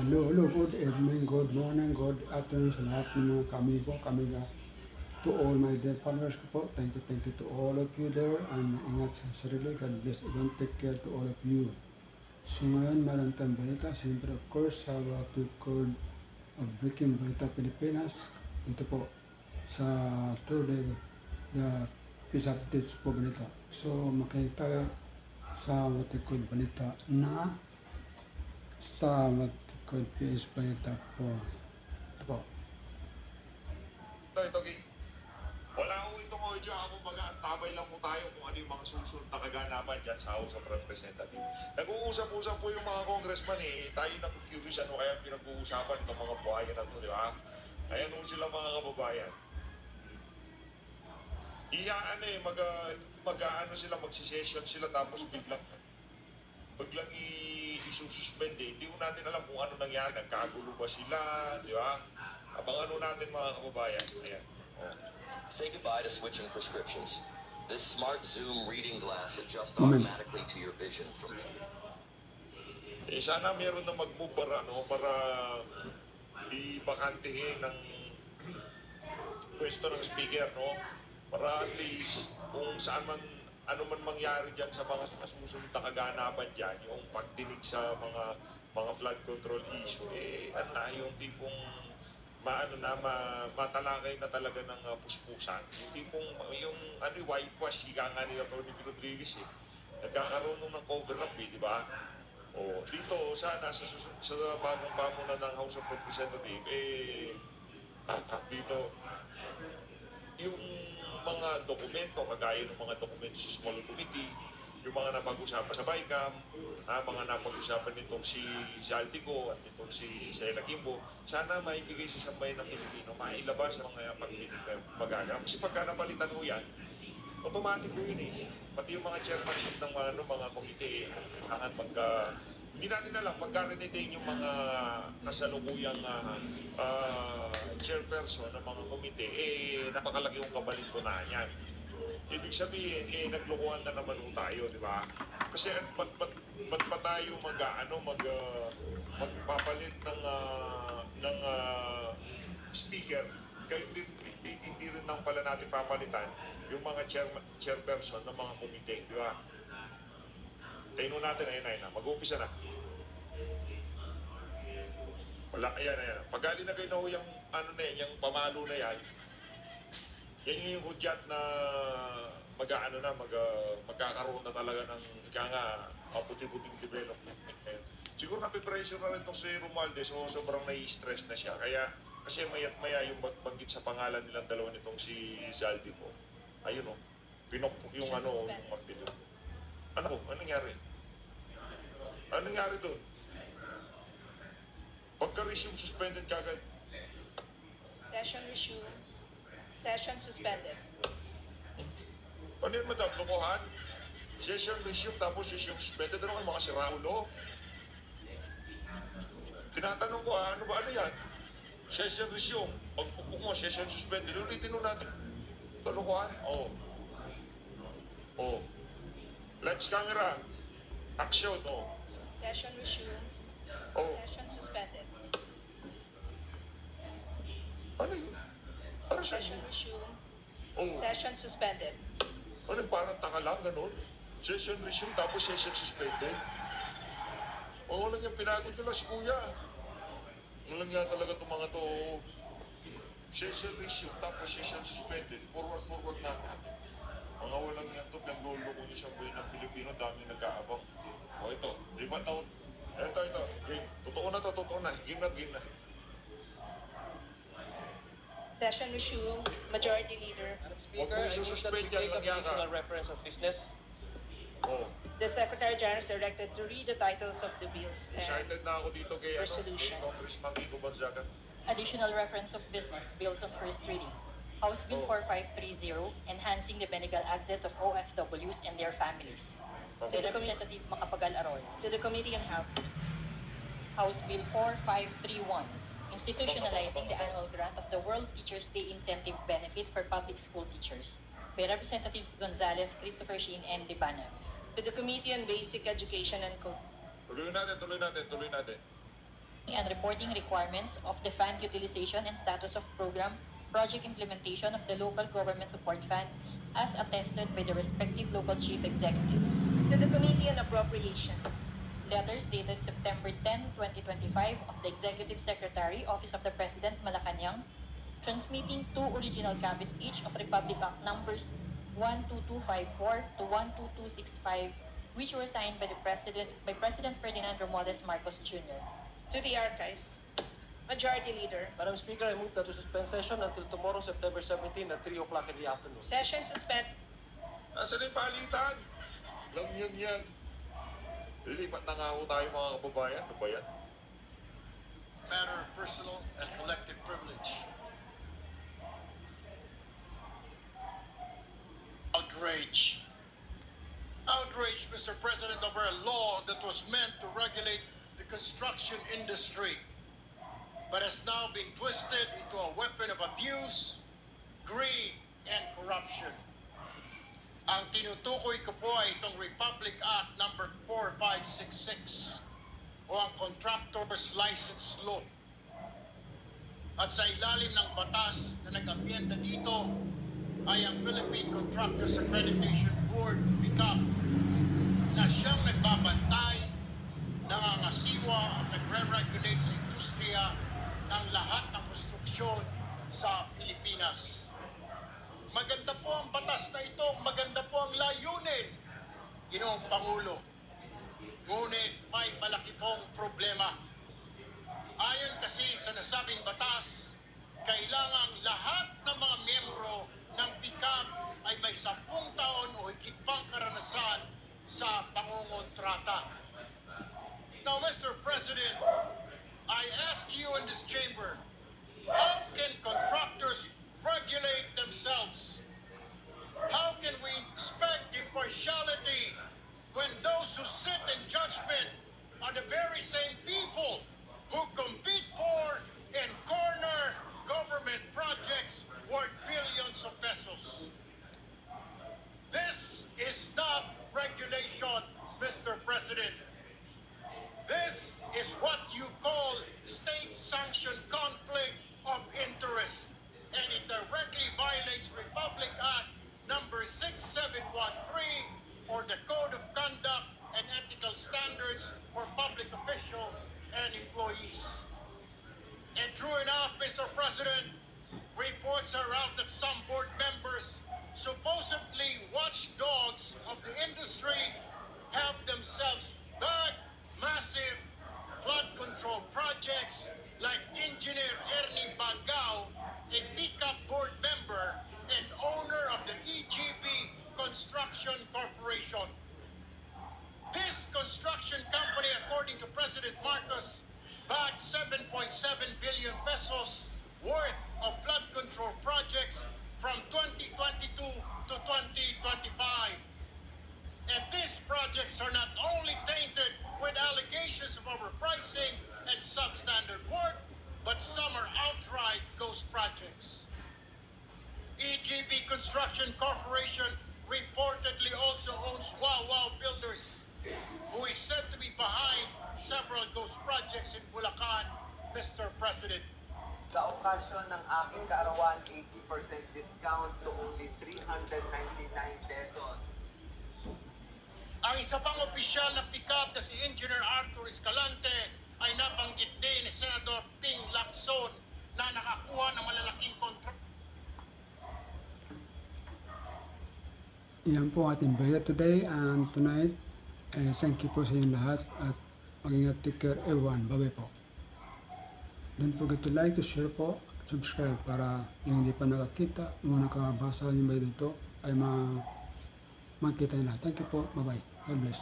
Hello, good evening, good morning, good afternoon sa lahat ng mga kamigo, kamiga. To all my dear followers ko po, thank you to all of you there. And ingat sa sarili, God bless and take care to all of you. So ngayon, meron tayong balita. Siyempre, of course, sa record of Breaking Balita Pilipinas. Dito po sa today, the peace updates po balita. So makinig tayo sa record balita na sa record peace balita po. Ito po. Ito, wala ko itong audio. Ako baga, tabay lang po tayo kung ano yung mga susunod na kaganapan dyan sa House of Representatives. Nag-uusap-usap po yung mga congressman tayo na-curious ano kaya pinag-uusapan itong mga buhayan na ito, di ba? Ayan po sila mga kababayan. Magsisession sila tapos biglang isususpend Hindi ko natin alam kung ano nangyari. Nagkagulo ba sila, di ba? Abangan natin mga kababayan. Ayan. Say goodbye to switching prescriptions. This smart Zoom reading glass adjusts automatically to your vision from... Sana meron na mag-move para ibakantihin ng pwesto ng speaker, no? Para at least kung saan man ano man mangyari dyan sa mga susunod na kaganapan dyan, yung pagdinig sa mga flood control issue, yung tipong matalakay na talaga ng puspusan. Yung tipong, whitewash, higa nga ni Atty. Rodriguez nagkakaroon ng cover-up di ba? Dito, sana sa bagong pamunan ng House of Representatives, dito, yung mga dokumento, kagaya ng mga dokumento sa small committee, yung mga napag-usapan sa BICAM, mga napag-usapan nitong si Zaldico at nitong si Sela Kimbo, sana maibigay sa sambayan ng Pilipino, mailabas ang mga pag-aga. Kasi pagka napalitan mo yan, automatic ko yun Pati yung mga chairmanship ng mga komite, kailangan hindi natin alam, pagka-renedate yung mga kasalukuyang chairperson ng mga komite, napakalaki yung kabalintunan yan. Ibig sabihin, naglukuhan na naman tayo, di ba? Kasi ba't pa tayo magpapalit ng speaker, kayo hindi rin nang pala natin papalitan yung mga chairperson ng mga komite, di ba? Tayo natin, ayan, mag-uumpisa na. Wala, ayan. Pag linagay na ho yung, yung pamalo na yan yung hudyat na magkakaroon na talaga ng puti-puting development. Siguro napipressure na rin itong si Romualdez sobrang nai-stress na siya. Kasi mayat-maya yung banggit sa pangalan nilang dalawa nitong si Zaldico. Ayun pinokpok yung Martillo. Ano nangyari? Ano nangyari doon? Pagka-resume suspended kagad. Session resume. Session suspended. Ano yun, madam? Lukuhan? Session resume tapos session suspended. Ano kayo mga si Raulo? Tinatanong ko, ano yan? Session resume. Pagpupok mo, session suspended. Ulitin natin. Ito, lukuhan? Lights, camera. Action, Session resume. Session suspended. Ano yun? Session resume. Session suspended. Ano parang taka lang, ganun? Session resume, tapos session suspended. Walang yung pinagod nila si Kuya. Walang yan talaga itong mga to. Session resume, tapos session suspended. Forward na. Mga walang yan to, naglolo ko niya sa buhay ng Pilipino, dami nag-aabang. Ito, 5 taon. Ito. Game. Totoo na. Game na. Session resume. Majority Leader. Huwag mo isususpend yan, langya ka. Reference of business. The Secretary General is directed to read the titles of the bills and Excited na ako dito kay resolutions. Congressman Kiko Barzaga. Additional reference of business bills on first reading. House Bill 4530, enhancing the medical access of OFWs and their families. To Representative Macapagal Arroyo. to the Committee on Health. House Bill 4531, institutionalizing the annual grant of the World Teachers' Day incentive benefit for public school teachers. By Representatives Gonzales, Christopher Sheen, and Libana. To the Committee on Basic Education and Tuloy natin. and reporting requirements of the fund utilization and status of program project implementation of the local government support fund as attested by the respective local chief executives. To the Committee on Appropriations. Letters dated September 10, 2025 of the Executive Secretary, Office of the President, Malacanang, transmitting two original copies each of Republic Act numbers 12254 to 12265, which were signed by President Ferdinand Romualdez Marcos Jr. To the Archives. Majority Leader. Madam Speaker, I move that to suspend session until tomorrow, September 17 at 3 o'clock in the afternoon. Session suspend. Nasaan yung palitan? Lang yan. Lilipat na nga ho tayo mga kababayan. Ano ba yan? Matter of personal and collective privilege. Outrage. Outrage, Mr. President, over a law that was meant to regulate the construction industry, but has now been twisted into a weapon of abuse, greed, and corruption. Ang tinutukoy ko po ay itong Republic Act number 4566 o ang Contractors License Law. At sa ilalim ng batas na nag-amyenda dito ay ang Philippine Contractors Accreditation Board o PICAP na siyang nagbabantay, nangangasiwa at nagre-regulate sa industriya ng lahat ng konstruksyon sa Pilipinas. Maganda po ang batas na ito, maganda po ang layunin, Ginoong Pangulo. Ngunit may malaki pong problema. Ayon kasi sa nasabing batas, kailangang lahat ng mga miyembro ng PICAP ay may 10 taon o higit pang karanasan sa pangungontrata. Now, Mr. President, I ask you in this chamber, how can contractors regulate themselves? How can we expect impartiality when those who sit in judgment are the very same people who compete for and corner government projects worth billions of pesos? This is not regulation, Mr. President. This is what you call state-sanctioned conflict of interest, and it directly violates Republic Act number 6713 or the Code of Conduct and Ethical Standards for Public Officials and Employees. And true enough, Mr. President, reports are out that some board members, supposedly watchdogs of the industry, have themselves backed massive flood control projects like Engineer Ernie Bagao, a PICAP board member and owner of the EGB Construction Corporation. This construction company, according to President Marcos, backed 7.7 billion pesos worth of flood control projects from 2022 to 2025. And these projects are not only tainted with allegations of overpricing and substandard work, but some are outright ghost projects. EGB Construction Corporation reportedly also owns Wow Builders, who is said to be behind several ghost projects in Bulacan, Mr. President. Sa okasyon ng aking kaarawan, 80% discount to only 399 pesos. Ang isa pang opisyal na pick-up na si Engineer Arthur Escalante ay nabanggit din ni Senador Ping Lacson na nakakuha ng malalaking kontrak. Yan po ating bayad today and tonight. Thank you po sa inyong lahat at mag-ingat, take care everyone. Bye-bye po. Don't forget to like, to share po, subscribe para yung hindi pa nakakita, yung nakabasa yung bayad dito ay makita nila. Thank you po. Bye-bye. God bless.